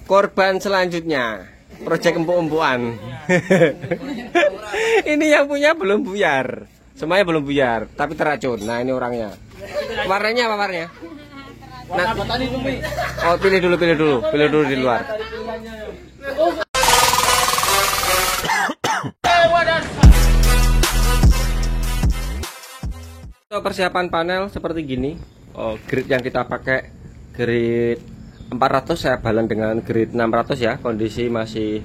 Korban selanjutnya, proyek empuk-empukan. Ini yang punya belum buyar, semuanya belum buyar, tapi teracun. Nah ini orangnya. Warnanya apa warnanya? Nah, oh pilih dulu di luar. Persiapan panel seperti gini. Oh, grid yang kita pakai grid 400, saya balan dengan grid 600 ya. Kondisi masih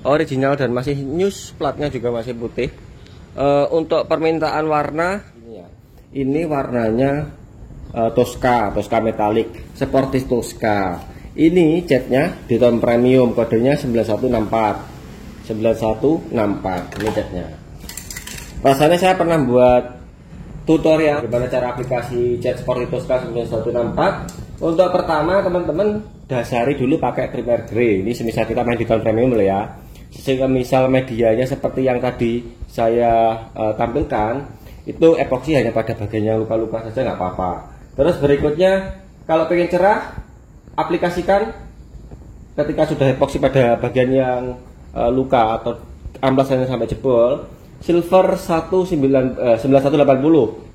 original dan masih news, platnya juga masih putih. Untuk permintaan warna, ini warnanya Tosca metalik, Sportif Tosca. Ini catnya di tone premium, kodenya 9164. Ini catnya. Rasanya saya pernah buat tutorial bagaimana cara aplikasi cat Sportif Tosca 9164. Untuk pertama teman-teman dasari dulu pakai primer grey. Ini semisal kita main di tone premium loh ya. Misal medianya seperti yang tadi saya tampilkan, itu epoksi hanya pada bagian yang luka-luka saja nggak apa-apa. Terus berikutnya, kalau pengen cerah, aplikasikan ketika sudah epoksi pada bagian yang luka atau amplasannya sampai jebol, silver 9180.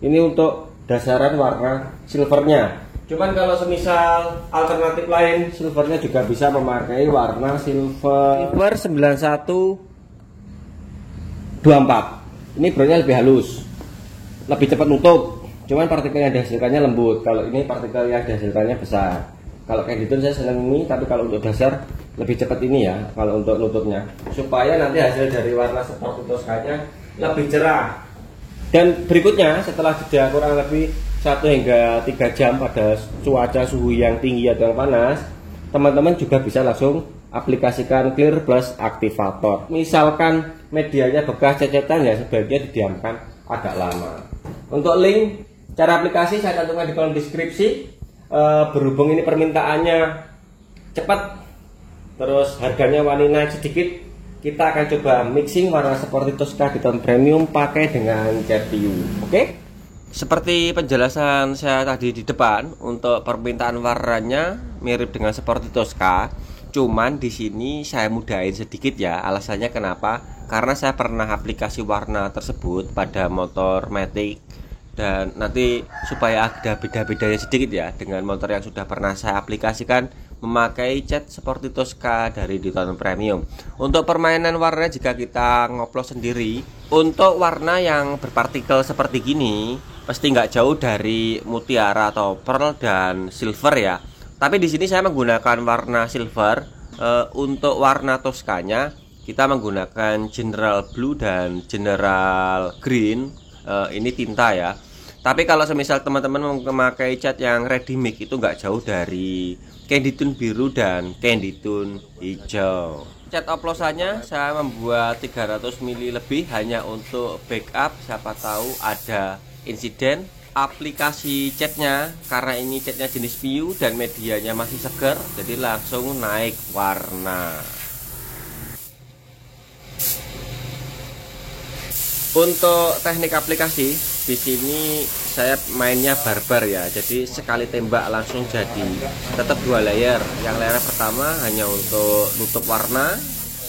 Ini untuk dasaran warna silvernya. Cuman kalau semisal alternatif lain, silvernya juga bisa memakai warna silver 9124. Ini brownnya lebih halus, lebih cepat nutup. Cuman partikel yang dihasilkannya lembut. Kalau ini partikel yang dihasilkannya besar. Kalau kayak gitu saya senang ini, tapi kalau untuk dasar lebih cepat ini ya. Kalau untuk nutupnya, supaya nanti hasil dari warna Sportif Tosca-nya lebih cerah. Dan berikutnya setelah jeda kurang lebih 1 hingga 3 jam pada cuaca suhu yang tinggi atau yang panas, teman-teman juga bisa langsung aplikasikan Clear Plus Activator. Misalkan medianya bekas cecetan ya, sebaiknya didiamkan agak lama. Untuk link cara aplikasi saya cantumkan di kolom deskripsi. Berhubung ini permintaannya cepat, terus harganya wani naik sedikit, kita akan coba mixing warna Sportif Tosca di tone premium pakai dengan cat PU. Oke? Seperti penjelasan saya tadi di depan, untuk permintaan warnanya mirip dengan Sportif Tosca, cuman di sini saya mudahin sedikit ya. Alasannya kenapa? Karena saya pernah aplikasi warna tersebut pada motor Matic, dan nanti supaya ada beda-bedanya sedikit ya dengan motor yang sudah pernah saya aplikasikan memakai cat Sportif Tosca dari di tone premium. Untuk permainan warna jika kita ngoplos sendiri, untuk warna yang berpartikel seperti gini pasti nggak jauh dari mutiara atau pearl dan silver ya. Tapi di sini saya menggunakan warna silver. Untuk warna Toscanya kita menggunakan General Blue dan General Green. Ini tinta ya. Tapi kalau semisal teman-teman memakai cat yang ready mix, itu nggak jauh dari candy tone biru dan candy tone hijau. Cat oplosannya saya membuat 300 ml lebih hanya untuk backup, siapa tahu ada insiden. Aplikasi catnya, karena ini catnya jenis PU dan medianya masih segar, jadi langsung naik warna. Untuk teknik aplikasi di sini saya mainnya barbar ya, jadi sekali tembak langsung jadi. Tetap 2 layer. Yang layer pertama hanya untuk nutup warna.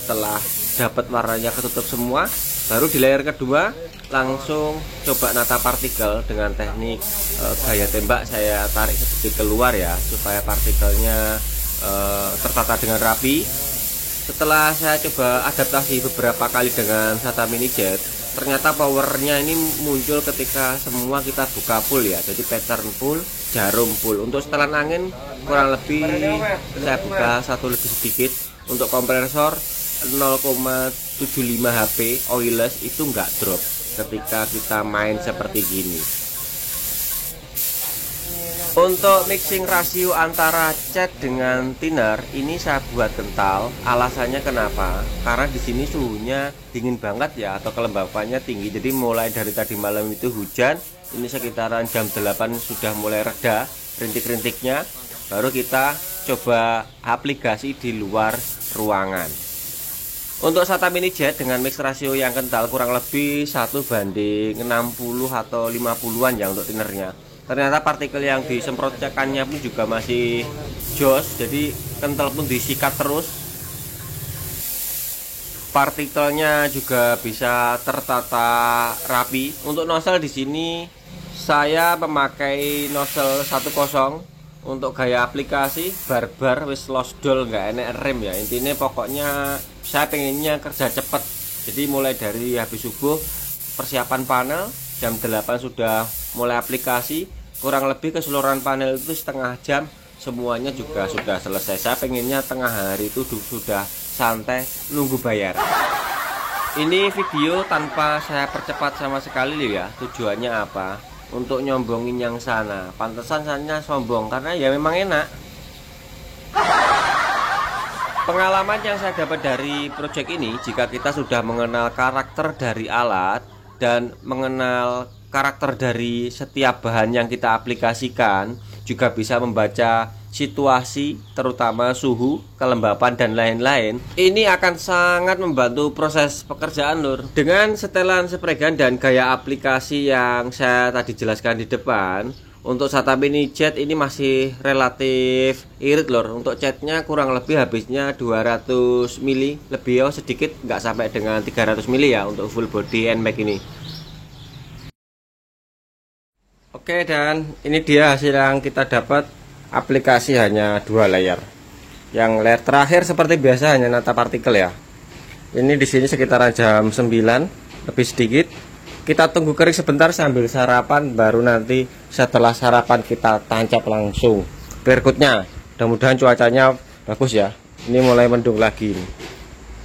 Setelah dapat warnanya ketutup semua, baru di layer kedua langsung coba nata partikel dengan teknik gaya tembak. Saya tarik sedikit keluar ya, supaya partikelnya tertata dengan rapi. Setelah saya coba adaptasi beberapa kali dengan SATA mini jet, ternyata powernya ini muncul ketika semua kita buka full ya. Jadi pattern full, jarum full. Untuk setelan angin kurang lebih saya buka 1 lebih sedikit. Untuk kompresor 0,75 HP oilless itu nggak drop ketika kita main seperti gini. Untuk mixing rasio antara cat dengan thinner ini saya buat kental. Alasannya kenapa? Karena di sini suhunya dingin banget ya, atau kelembapannya tinggi. Jadi mulai dari tadi malam itu hujan, ini sekitaran jam 8 sudah mulai reda rintik-rintiknya. Baru kita coba aplikasi di luar ruangan. Untuk SATA mini jet dengan mix rasio yang kental kurang lebih 1:60 atau 50-an ya untuk thinnernya. Ternyata partikel yang disemprotkannya pun juga masih jos, jadi kental pun disikat terus. Partikelnya juga bisa tertata rapi. Untuk nozzle di sini saya memakai nozzle 10. Untuk gaya aplikasi barbar wis losdol, nggak enek rem ya. Intinya pokoknya saya pengennya kerja cepet. Jadi mulai dari habis subuh persiapan panel, jam 8 sudah mulai aplikasi, kurang lebih keseluruhan panel itu setengah jam semuanya juga sudah selesai. Saya pengennya tengah hari itu sudah santai nunggu bayar. Ini video tanpa saya percepat sama sekali ya. Tujuannya apa? Untuk nyombongin yang sana. Pantesan saya sombong karena ya memang enak. Pengalaman yang saya dapat dari proyek ini, jika kita sudah mengenal karakter dari alat dan mengenal karakter dari setiap bahan yang kita aplikasikan, juga bisa membaca situasi, terutama suhu, kelembapan, dan lain-lain. Ini akan sangat membantu proses pekerjaan lur. Dengan setelan spray gun dan gaya aplikasi yang saya tadi jelaskan di depan, untuk SATA mini jet ini masih relatif irit lur. Untuk catnya kurang lebih habisnya 200 mili, lebih ya sedikit, nggak sampai dengan 300 mili ya untuk full body NMAX ini. Oke, dan ini dia hasil yang kita dapat. Aplikasi hanya 2 layer. Yang layer terakhir seperti biasa hanya nata partikel ya. Ini di sini sekitaran jam 9 lebih sedikit. Kita tunggu kering sebentar sambil sarapan, baru nanti setelah sarapan kita tancap langsung clearcoatnya. Mudah-mudahan cuacanya bagus ya. Ini mulai mendung lagi.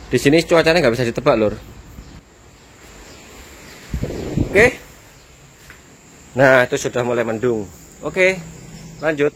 Di sini cuacanya nggak bisa ditebak lur. Oke. Nah, itu sudah mulai mendung. Oke, lanjut.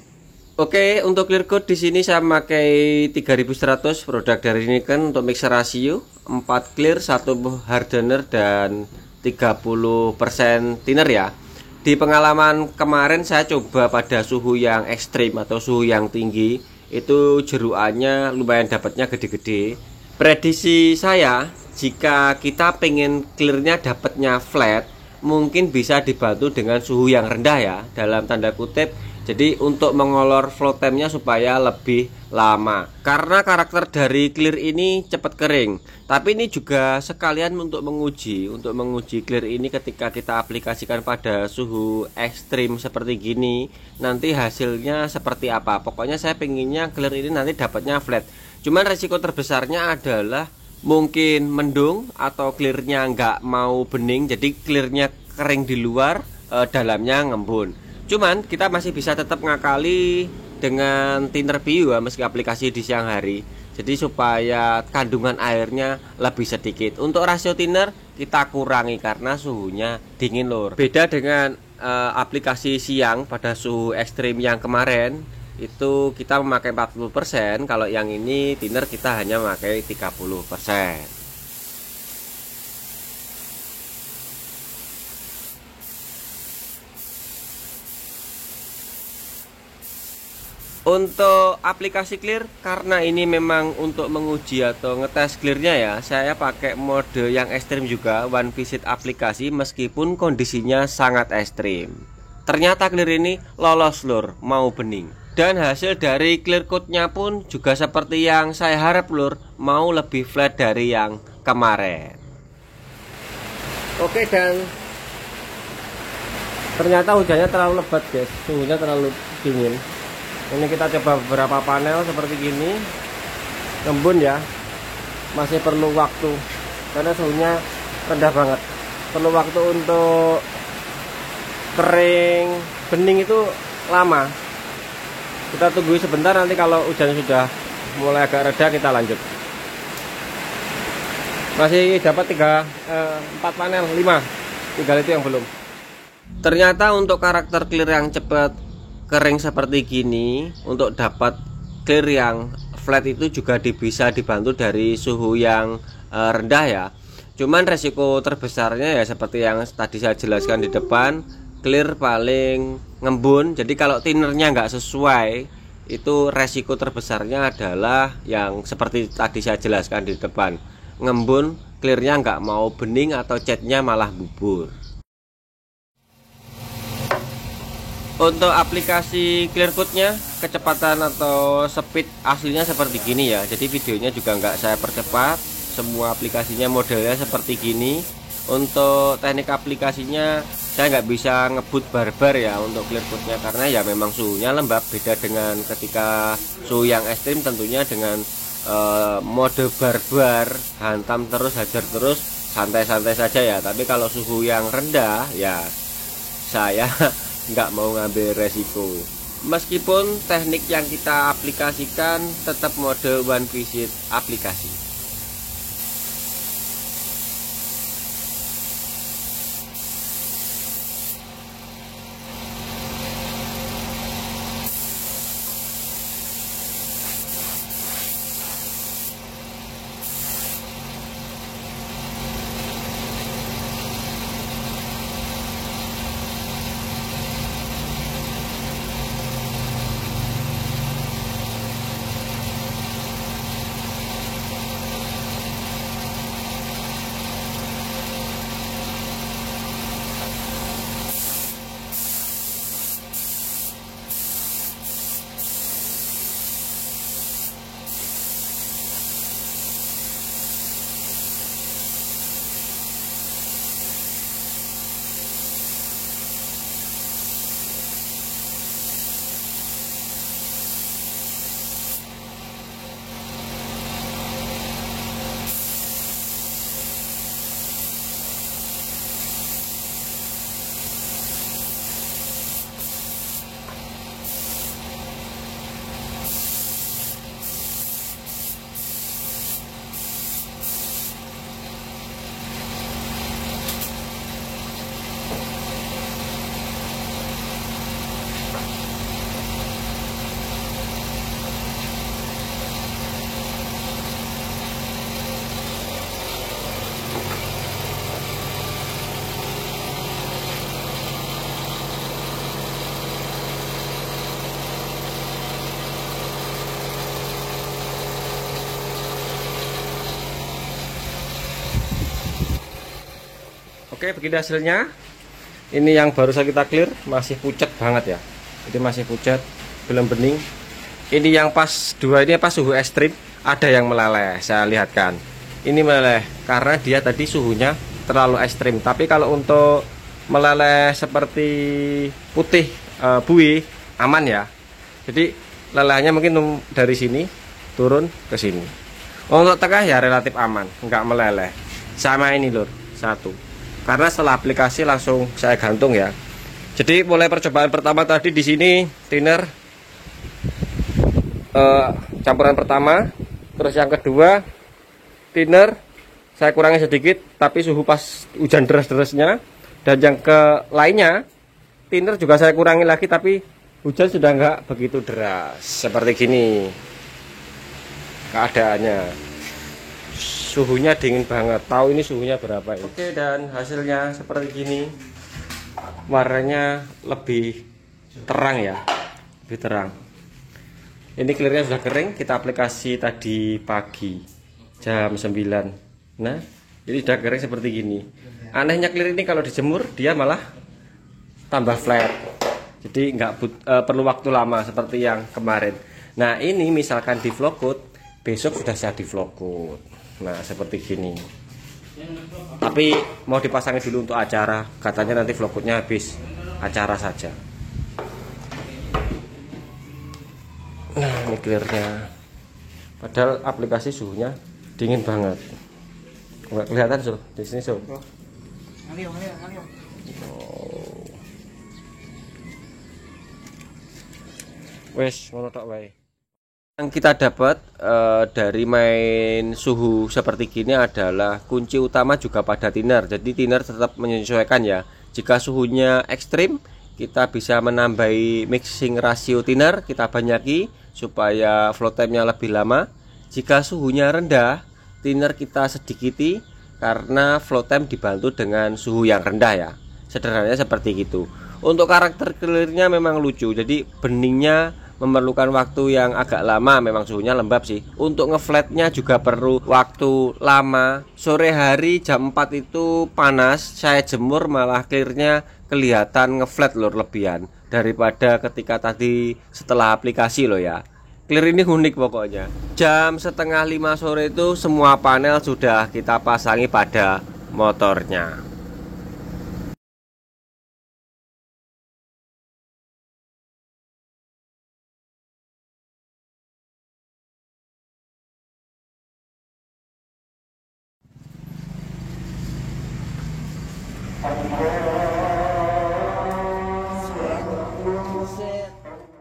Oke, untuk clear coat di sini saya memakai 3100 produk dari Nikon untuk mixer rasio 4 clear, 1 hardener dan 30% thinner ya. Di pengalaman kemarin saya coba pada suhu yang ekstrim atau suhu yang tinggi, itu jeruannya lumayan dapatnya gede-gede. Prediksi saya, jika kita pengen clearnya dapatnya flat, mungkin bisa dibantu dengan suhu yang rendah ya, dalam tanda kutip. Jadi untuk mengolor flow time-nya supaya lebih lama. Karena karakter dari clear ini cepat kering. Tapi ini juga sekalian untuk menguji clear ini ketika kita aplikasikan pada suhu ekstrim seperti gini, nanti hasilnya seperti apa. Pokoknya saya pengennya clear ini nanti dapatnya flat. Cuman resiko terbesarnya adalah mungkin mendung atau clearnya nggak mau bening, jadi clearnya kering di luar, dalamnya ngembun. Cuman kita masih bisa tetap ngakali dengan thinner biu ya, meski aplikasi di siang hari. Jadi supaya kandungan airnya lebih sedikit. Untuk rasio thinner kita kurangi karena suhunya dingin lur. Beda dengan aplikasi siang pada suhu ekstrim yang kemarin, itu kita memakai 40%. Kalau yang ini thinner kita hanya memakai 30%. Untuk aplikasi clear, karena ini memang untuk menguji atau ngetes clearnya ya, saya pakai mode yang ekstrim juga, one visit aplikasi, meskipun kondisinya sangat ekstrim. Ternyata clear ini lolos lur, mau bening. Dan hasil dari clear coatnya pun juga seperti yang saya harap lur, mau lebih flat dari yang kemarin. Oke, dan ternyata hujannya terlalu lebat guys, suhunya terlalu dingin. Ini kita coba beberapa panel seperti gini, ngembun ya, masih perlu waktu karena suhunya rendah banget. Perlu waktu untuk kering bening itu lama. Kita tunggu sebentar, nanti kalau hujan sudah mulai agak reda kita lanjut. Masih dapat 4 panel, 5, tinggal itu yang belum. Ternyata untuk karakter clear yang cepat kering seperti gini, untuk dapat clear yang flat itu juga bisa dibantu dari suhu yang rendah ya. Cuman resiko terbesarnya ya seperti yang tadi saya jelaskan di depan, clear paling ngembun. Jadi kalau thinnernya nggak sesuai, itu resiko terbesarnya adalah yang seperti tadi saya jelaskan di depan, ngembun, clearnya nggak mau bening atau catnya malah bubur. Untuk aplikasi clear coatnya kecepatan atau speed aslinya seperti gini ya. Jadi videonya juga nggak saya percepat. Semua aplikasinya modelnya seperti gini. Untuk teknik aplikasinya saya nggak bisa ngebut barbar ya untuk Clearcoat-nya, karena ya memang suhunya lembab. Beda dengan ketika suhu yang ekstrim, tentunya dengan mode barbar, hantam terus, hajar terus, santai-santai saja ya. Tapi kalau suhu yang rendah ya saya nggak mau ngambil resiko. Meskipun teknik yang kita aplikasikan tetap mode one visit aplikasi. Oke, begini hasilnya. Ini yang baru saja kita clear, masih pucat banget ya. Ini masih pucat, belum bening. Ini yang pas dua ini pas suhu ekstrim, ada yang meleleh. Saya lihatkan. Ini meleleh karena dia tadi suhunya terlalu ekstrim. Tapi kalau untuk meleleh seperti putih buih aman ya. Jadi lelehnya mungkin dari sini turun ke sini. Untuk tengah ya relatif aman, nggak meleleh. Sama ini lur, satu. Karena setelah aplikasi langsung saya gantung ya. Jadi mulai percobaan pertama tadi di sini thinner campuran pertama, terus yang kedua thinner saya kurangi sedikit tapi suhu pas hujan deras-derasnya, dan yang ke lainnya thinner juga saya kurangi lagi tapi hujan sudah nggak begitu deras. Seperti gini keadaannya. Suhunya dingin banget. Tahu ini suhunya berapa ya? Oke, dan hasilnya seperti gini. Warnanya lebih terang ya, lebih terang. Ini clearnya sudah kering. Kita aplikasi tadi pagi jam 9. Nah, ini sudah kering seperti gini. Anehnya clear ini kalau dijemur dia malah tambah flat. Jadi nggak perlu waktu lama seperti yang kemarin. Nah, ini misalkan di vlog coat, besok sudah saya di vlog coat. Nah, seperti gini. Tapi mau dipasangin dulu untuk acara. Katanya nanti vlog coat-nya habis acara saja. Nah, ini clearnya. Padahal aplikasi suhunya dingin banget. Nggak kelihatan so di sini so. Wes, ngono tok wae. Yang kita dapat dari main suhu seperti gini adalah kunci utama juga pada thinner. Jadi thinner tetap menyesuaikan ya. Jika suhunya ekstrim, kita bisa menambahi mixing rasio thinner, kita banyaki supaya flow time-nya lebih lama. Jika suhunya rendah, thinner kita sedikiti karena flow time dibantu dengan suhu yang rendah ya. Sederhananya seperti itu. Untuk karakter clearnya memang lucu. Jadi beningnya memerlukan waktu yang agak lama, memang suhunya lembab sih. Untuk ngeflatnya juga perlu waktu lama. Sore hari jam 4 itu panas, saya jemur malah clearnya kelihatan ngeflat lur lebihan. daripada ketika tadi setelah aplikasi loh ya. Clear ini unik pokoknya. Jam setengah 5 sore itu semua panel sudah kita pasangi pada motornya.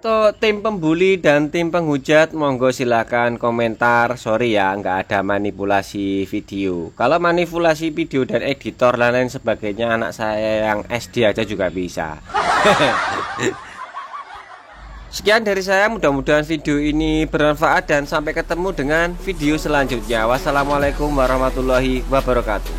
Tuh, tim pembuli dan tim penghujat monggo silakan komentar. Sorry ya nggak ada manipulasi video. Kalau manipulasi video dan editor dan lain sebagainya anak saya yang SD aja juga bisa. Sekian dari saya, mudah-mudahan video ini bermanfaat dan sampai ketemu dengan video selanjutnya. Wassalamualaikum warahmatullahi wabarakatuh.